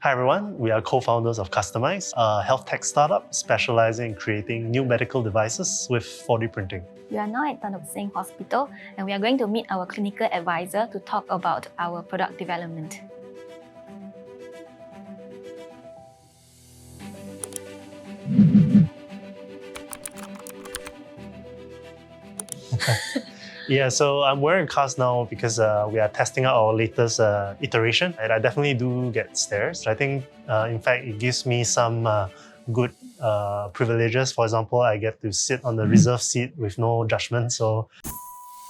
Hi everyone, we are co-founders of Castomize, a health tech startup specializing in creating new medical devices with 4D printing. We are now at Tan Tock Seng Hospital and we are going to meet our clinical advisor to talk about our product development. Yeah, so I'm wearing a cast now because we are testing out our latest iteration, and I definitely do get stares. I think, in fact, it gives me some good privileges. For example, I get to sit on the reserve seat with no judgment. So,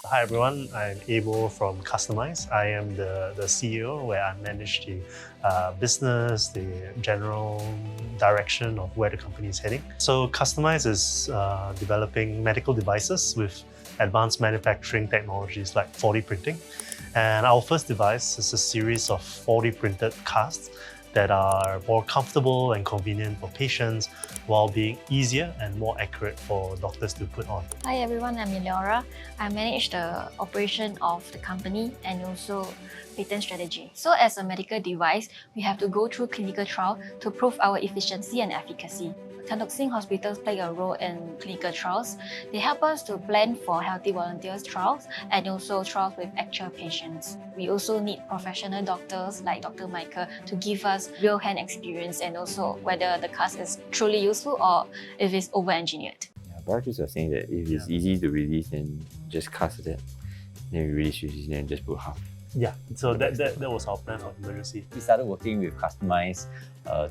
hi everyone, I'm Abel from Castomize. I am the CEO where I manage the business, the general direction of where the company is heading. So Castomize is developing medical devices with advanced manufacturing technologies like 4D printing. And our first device is a series of 4D printed casts that are more comfortable and convenient for patients while being easier and more accurate for doctors to put on. Hi everyone, I'm Eleora. I manage the operation of the company and also patent strategy. So as a medical device, we have to go through clinical trial to prove our efficiency and efficacy. Tan Tock Seng Hospitals play a role in clinical trials. They help us to plan for healthy volunteers trials and also trials with actual patients. We also need professional doctors like Dr. Michael to give us real-hand experience and also whether the cast is truly useful or if it's over-engineered. Barters are saying that if it's easy to release, then just cast it, then we release it, then just put half. Yeah, so that was our plan for emergency. We started working with Castomize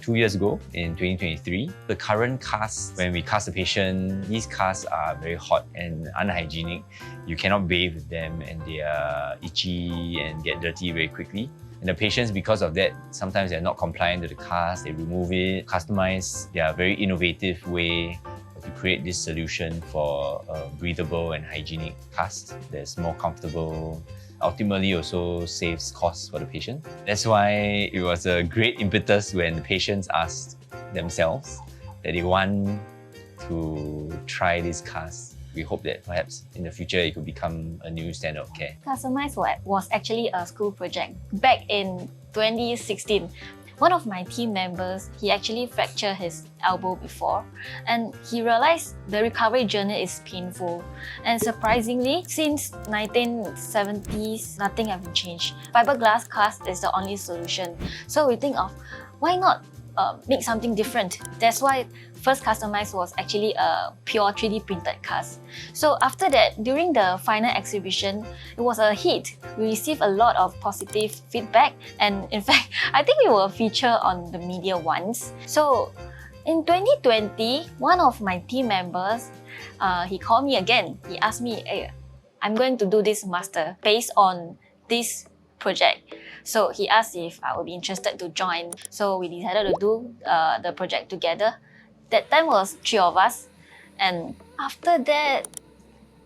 2 years ago in 2023. The current casts, when we cast a patient, these casts are very hot and unhygienic. You cannot bathe with them and they are itchy and get dirty very quickly. And the patients, because of that, sometimes they're not compliant to the cast, they remove it. Castomize, they are a very innovative way to create this solution for a breathable and hygienic cast that's more comfortable, ultimately also saves costs for the patient. That's why it was a great impetus when the patients asked themselves that they want to try this cast. We hope that perhaps in the future it could become a new standard of care. Castomize was actually a school project back in 2016. One of my team members, he actually fractured his elbow before and he realized the recovery journey is painful. And surprisingly, since 1970s, nothing has been changed. Fiberglass cast is the only solution. So we think of, why not make something different? That's why first Castomize was actually a pure 3D printed cast. So after that, during the final exhibition, it was a hit. We received a lot of positive feedback and in fact, I think we were featured on the media once. So in 2020, one of my team members, he called me again. He asked me, hey, I'm going to do this master based on this project. So he asked if I would be interested to join. So we decided to do the project together. That time was 3 of us. And after that,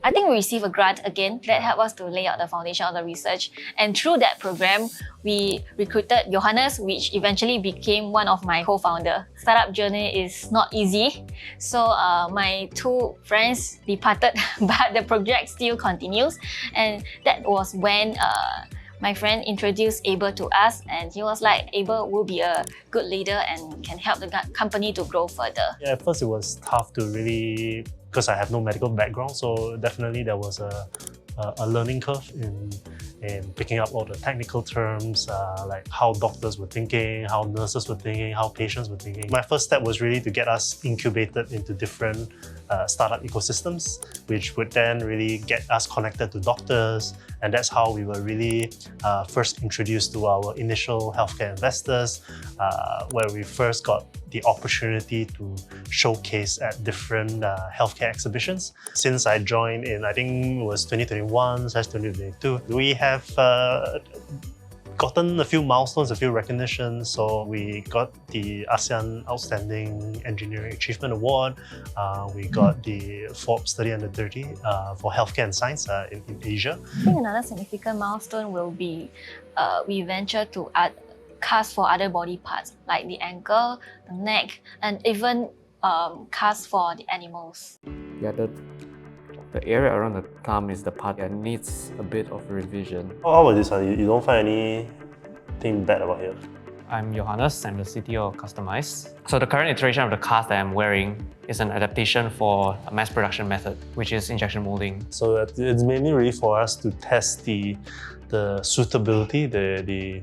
I think we received a grant again that helped us to lay out the foundation of the research. And through that program, we recruited Johannes, which eventually became one of my co-founders. Startup journey is not easy. So my 2 friends departed, but the project still continues. And that was when my friend introduced Abel to us and he was like, Abel will be a good leader and can help the company to grow further. Yeah, at first it was tough to really, because I have no medical background, so definitely there was a learning curve in picking up all the technical terms, like how doctors were thinking, how nurses were thinking, how patients were thinking. My first step was really to get us incubated into different startup ecosystems, which would then really get us connected to doctors. And that's how we were really first introduced to our initial healthcare investors, where we first got the opportunity to showcase at different healthcare exhibitions. Since I joined in, I think it was 2021/2022, we have gotten a few milestones, a few recognitions. So we got the ASEAN Outstanding Engineering Achievement Award. We got the Forbes 30 Under 30 for healthcare and science in Asia. I think another significant milestone will be we venture to cast for other body parts like the ankle, the neck, and even cast for the animals. Yeah, the area around the thumb is the part that needs a bit of revision. How about this one? You don't find anything bad about it? I'm Johannes, I'm the CTO of Castomize. So the current iteration of the cast that I'm wearing is an adaptation for a mass production method, which is injection molding. So it's mainly really for us to test the suitability, the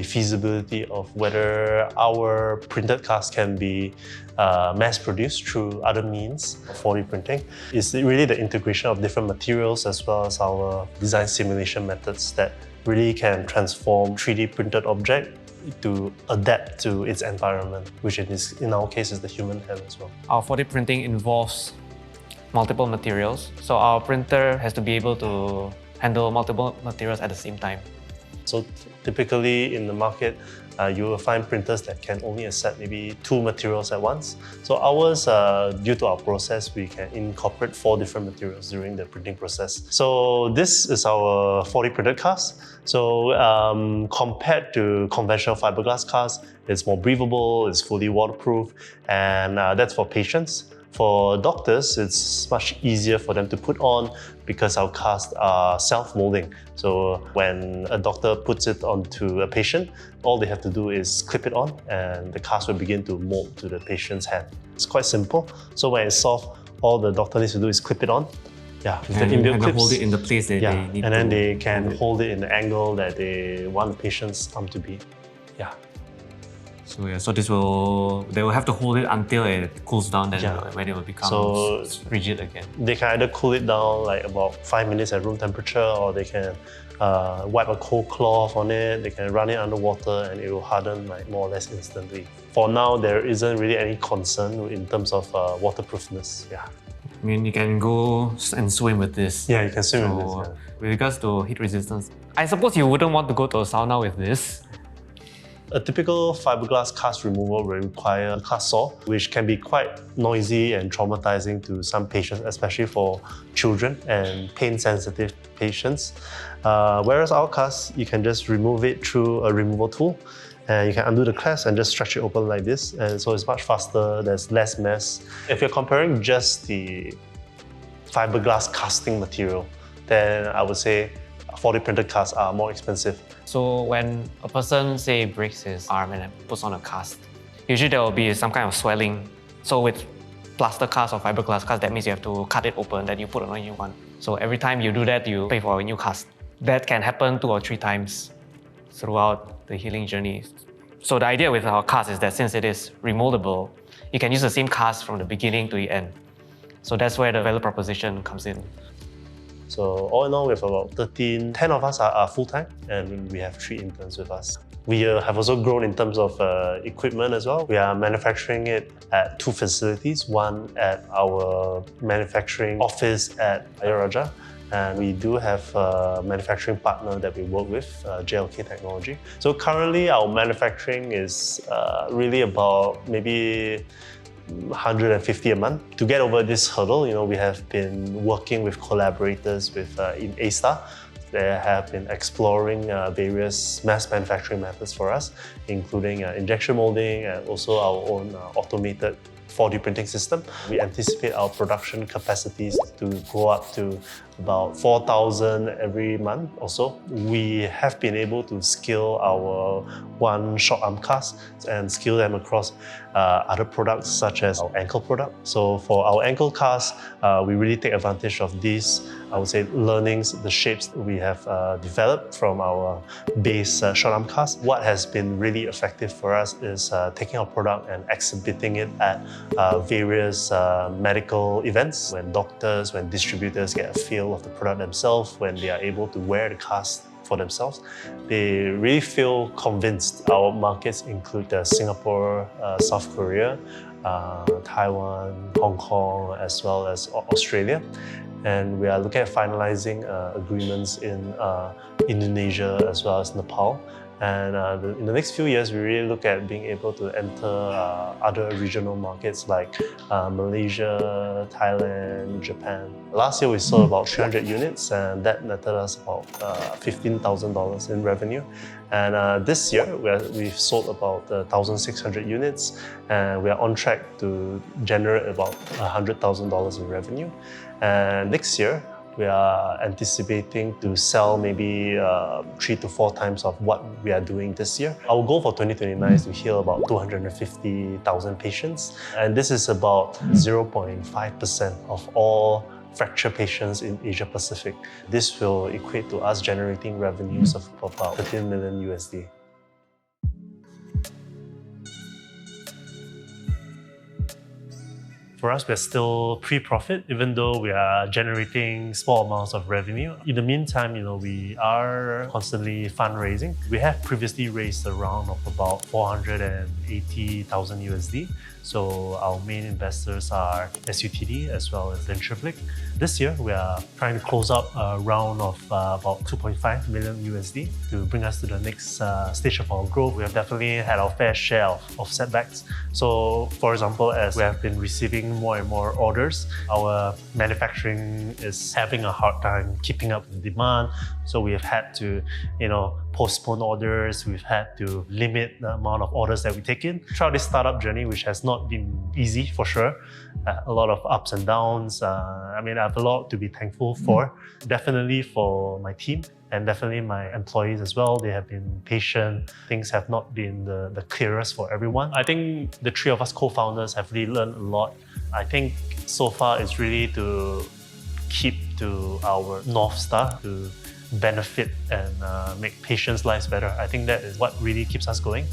feasibility of whether our printed cast can be mass-produced through other means of 4D printing. It's really the integration of different materials as well as our design simulation methods that really can transform 3D printed object to adapt to its environment, which in our case is the human hand as well. Our 4D printing involves multiple materials, so our printer has to be able to handle multiple materials at the same time. So typically in the market, you will find printers that can only accept maybe 2 materials at once. So ours, due to our process, we can incorporate 4 different materials during the printing process. So this is our 4D printed cast. So compared to conventional fiberglass cast, it's more breathable, it's fully waterproof, and that's for patients. For doctors, it's much easier for them to put on because our casts are self-molding. So when a doctor puts it onto a patient, all they have to do is clip it on and the cast will begin to mold to the patient's hand. It's quite simple. So when it's soft, all the doctor needs to do is clip it on. Yeah, with the inbuilt clips. Hold it in the place that they need and then they can hold it in the angle that they want the patient's arm to be. Yeah. So they will have to hold it until it cools down, then when it will become rigid again. They can either cool it down like about 5 minutes at room temperature, or they can wipe a cold cloth on it, they can run it under water and it will harden like more or less instantly. For now, there isn't really any concern in terms of waterproofness. Yeah. I mean, you can go and swim with this. Yeah, you can swim with this. Yeah. With regards to heat resistance, I suppose you wouldn't want to go to a sauna with this. A typical fiberglass cast removal will require a cast saw, which can be quite noisy and traumatizing to some patients, especially for children and pain-sensitive patients. Whereas our cast, you can just remove it through a removal tool, and you can undo the clasp and just stretch it open like this, and so it's much faster, there's less mess. If you're comparing just the fiberglass casting material, then I would say 4D printed casts are more expensive. So when a person, say, breaks his arm and puts on a cast, usually there will be some kind of swelling. So with plaster cast or fiberglass cast, that means you have to cut it open, then you put on a new one. So every time you do that, you pay for a new cast. That can happen 2 or 3 times throughout the healing journey. So the idea with our cast is that since it is remoldable, you can use the same cast from the beginning to the end. So that's where the value proposition comes in. So all in all, we have about 10 of us are full-time, and we have 3 interns with us. We have also grown in terms of equipment as well. We are manufacturing it at 2 facilities, one at our manufacturing office at Ayaraja, and we do have a manufacturing partner that we work with, JLK Technology. So currently our manufacturing is really about maybe 150 a month. To get over this hurdle, we have been working with collaborators in A-Star. They have been exploring various mass manufacturing methods for us, including injection molding and also our own automated 4D printing system. We anticipate our production capacities to go up to about 4,000 every month or so. We have been able to scale our one short arm cast and scale them across other products such as our ankle product. So for our ankle cast, we really take advantage of these, I would say, learnings, the shapes we have developed from our base short arm cast. What has been really effective for us is taking our product and exhibiting it at various medical events, when doctors, when distributors get a feel of the product themselves, when they are able to wear the cast for themselves, they really feel convinced. Our markets include Singapore, South Korea, Taiwan, Hong Kong, as well as Australia. And we are looking at finalizing agreements in Indonesia as well as Nepal. And in the next few years, we really look at being able to enter other regional markets like Malaysia, Thailand, Japan. Last year, we sold about 300 units, and that netted us about $15,000 in revenue. And this year, we've sold about 1,600 units, and we are on track to generate about $100,000 in revenue. And next year, we are anticipating to sell maybe 3 to 4 times of what we are doing this year. Our goal for 2029 is to heal about 250,000 patients, and this is about 0.5% of all fracture patients in Asia Pacific. This will equate to us generating revenues of about $13 million USD. For us, we're still pre-profit, even though we are generating small amounts of revenue. In the meantime, we are constantly fundraising. We have previously raised a round of about 480,000 USD. So our main investors are SUTD as well as Ventureblick. This year, we are trying to close out a round of about 2.5 million USD to bring us to the next stage of our growth. We have definitely had our fair share of setbacks. So, for example, as we have been receiving more and more orders, our manufacturing is having a hard time keeping up with demand. So we have had to, postpone orders. We've had to limit the amount of orders that we take in. Throughout this startup journey, which has not been easy for sure, a lot of ups and downs. I have a lot to be thankful for. Definitely for my team and definitely my employees as well. They have been patient. Things have not been the clearest for everyone. I think the three of us co-founders have really learned a lot. I think so far it's really to keep to our North Star, to benefit and make patients' lives better. I think that is what really keeps us going.